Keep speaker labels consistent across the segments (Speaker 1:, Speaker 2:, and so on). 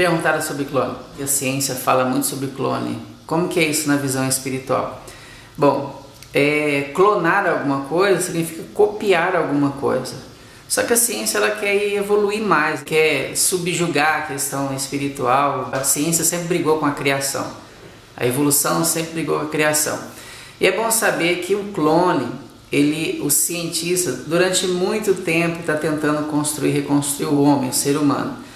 Speaker 1: Perguntaram sobre clone. E a ciência fala muito sobre clone. Como que é isso na visão espiritual? Bom, clonar alguma coisa significa copiar alguma coisa. Só que a ciência ela quer evoluir mais, quer subjugar a questão espiritual. A ciência sempre brigou com a criação. A evolução sempre brigou com a criação. E é bom saber que o clone, o cientista, durante muito tempo está tentando construir, reconstruir o homem, o ser humano.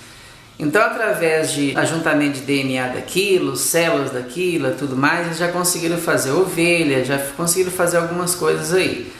Speaker 1: Então, através de ajuntamento de DNA daquilo, células daquilo e tudo mais, eles já conseguiram fazer ovelha, já conseguiram fazer algumas coisas aí.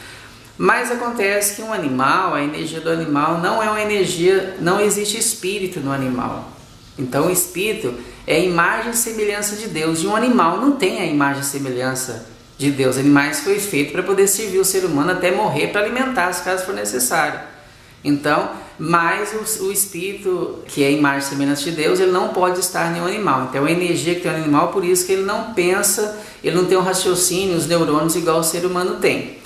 Speaker 1: Mas acontece que um animal, a energia do animal não é uma energia, não existe espírito no animal. Então o espírito é a imagem e semelhança de Deus. E um animal não tem a imagem e semelhança de Deus. Animais foi feito para poder servir o ser humano até morrer para alimentar, se caso for necessário. Então, mas o espírito, que é a imagem e semelhança de Deus, ele não pode estar em nenhum animal. Então a energia que tem no animal, por isso que ele não pensa, ele não tem um raciocínio, os neurônios igual o ser humano tem.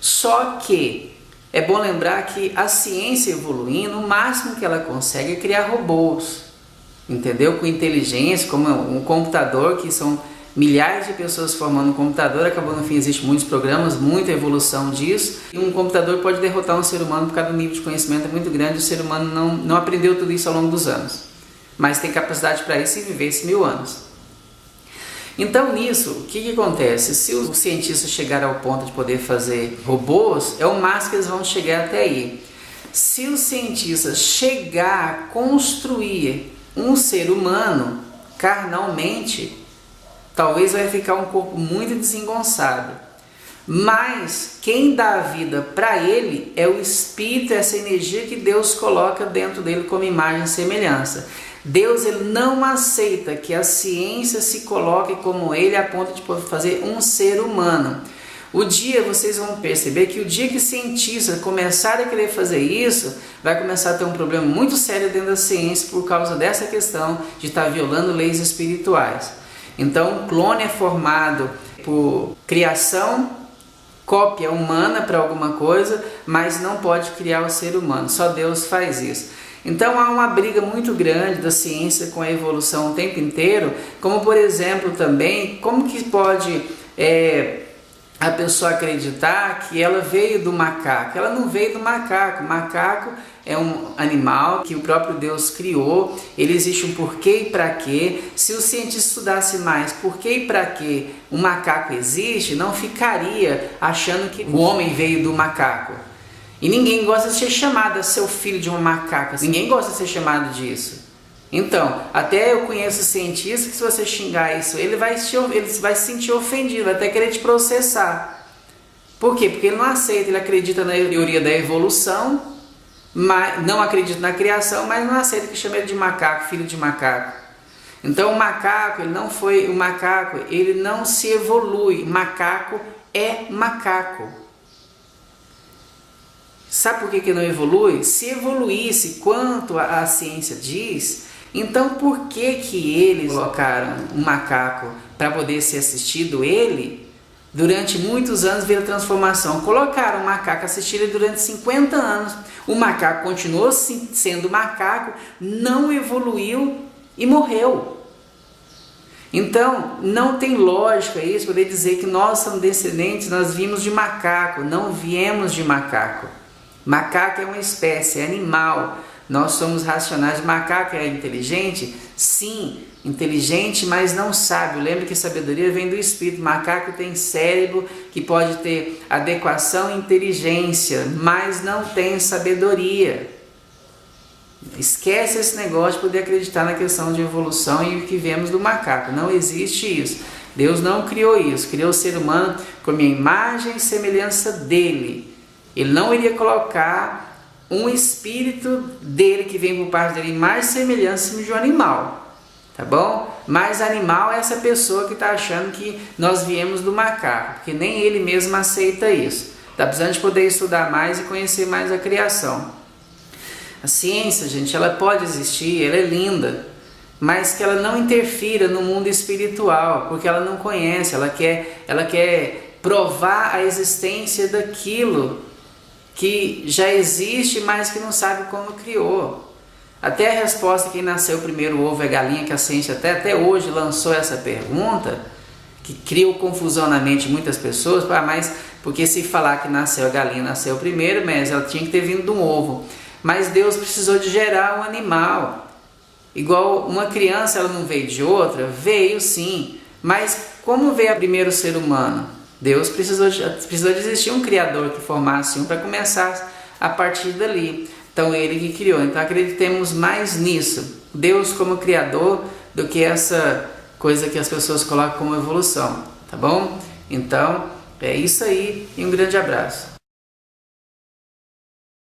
Speaker 1: Só que é bom lembrar que a ciência evoluindo, o máximo que ela consegue é criar robôs, entendeu? Com inteligência, como um computador, que são milhares de pessoas formando um computador, acabou no fim, existem muitos programas, muita evolução disso, e um computador pode derrotar um ser humano por causa do nível de conhecimento muito grande, o ser humano não aprendeu tudo isso ao longo dos anos, mas tem capacidade para isso e viver esses 1000 anos. Então nisso, o que acontece? Se o cientista chegar ao ponto de poder fazer robôs, é o máximo que eles vão chegar até aí. Se o cientista chegar a construir um ser humano carnalmente, talvez vai ficar um corpo muito desengonçado. Mas quem dá a vida para ele é o espírito, essa energia que Deus coloca dentro dele como imagem e semelhança. Deus ele não aceita que a ciência se coloque como ele a ponto de poder fazer um ser humano. O dia, vocês vão perceber que o dia que cientistas começarem a querer fazer isso, vai começar a ter um problema muito sério dentro da ciência por causa dessa questão de estar violando leis espirituais. Então, o clone é formado por criação, cópia humana para alguma coisa, mas não pode criar o ser humano, só Deus faz isso. Então há uma briga muito grande da ciência com a evolução o tempo inteiro, como por exemplo também, como que pode a pessoa acreditar que ela veio do macaco? Ela não veio do macaco. O macaco é um animal que o próprio Deus criou, ele existe um porquê e para quê. Se o cientista estudasse mais porquê e para quê o macaco existe, não ficaria achando que o homem veio do macaco. E ninguém gosta de ser chamado a ser filho de uma macaca, ninguém gosta de ser chamado disso. Então, até eu conheço cientistas que se você xingar isso, ele vai se sentir ofendido, vai até querer te processar. Por quê? Porque ele não aceita, ele acredita na teoria da evolução, mas não acredita na criação, mas não aceita que chame ele de macaco, filho de macaco. Então o macaco, ele não se evolui, macaco é macaco. Sabe por que não evolui? Se evoluísse quanto a ciência diz, então por que eles colocaram um macaco para poder ser assistido? Ele, durante muitos anos, veio a transformação. Colocaram um macaco assistido ele durante 50 anos. O macaco continuou sendo macaco, não evoluiu e morreu. Então, não tem lógica isso, poder dizer que nós somos descendentes, nós vimos de macaco, não viemos de macaco. Macaco é uma espécie, é animal. Nós somos racionais. O macaco é inteligente? Sim, inteligente, mas não sábio. Lembra que sabedoria vem do espírito. O macaco tem cérebro que pode ter adequação e inteligência, mas não tem sabedoria. Esquece esse negócio de poder acreditar na questão de evolução e o que vemos do macaco. Não existe isso. Deus não criou isso. Criou o ser humano com a imagem e semelhança dele. Ele não iria colocar um espírito dele que vem por parte dele mais semelhança de um animal, tá bom? Mas animal é essa pessoa que está achando que nós viemos do macaco, porque nem ele mesmo aceita isso. Está precisando de poder estudar mais e conhecer mais a criação. A ciência, gente, ela pode existir, ela é linda, mas que ela não interfira no mundo espiritual, porque ela não conhece, ela quer provar a existência daquilo que já existe, mas que não sabe como criou. Até a resposta, quem nasceu primeiro, o ovo é galinha, que a ciência até hoje lançou essa pergunta, que criou confusão na mente de muitas pessoas, mas porque se falar que nasceu a galinha, nasceu primeiro, mas ela tinha que ter vindo de um ovo. Mas Deus precisou de gerar um animal. Igual uma criança, ela não veio de outra? Veio sim. Mas como veio o primeiro ser humano? Deus precisou de existir um criador que formasse um para começar a partir dali. Então ele que criou. Então acreditemos mais nisso. Deus como criador do que essa coisa que as pessoas colocam como evolução. Tá bom? Então é isso aí e um grande abraço.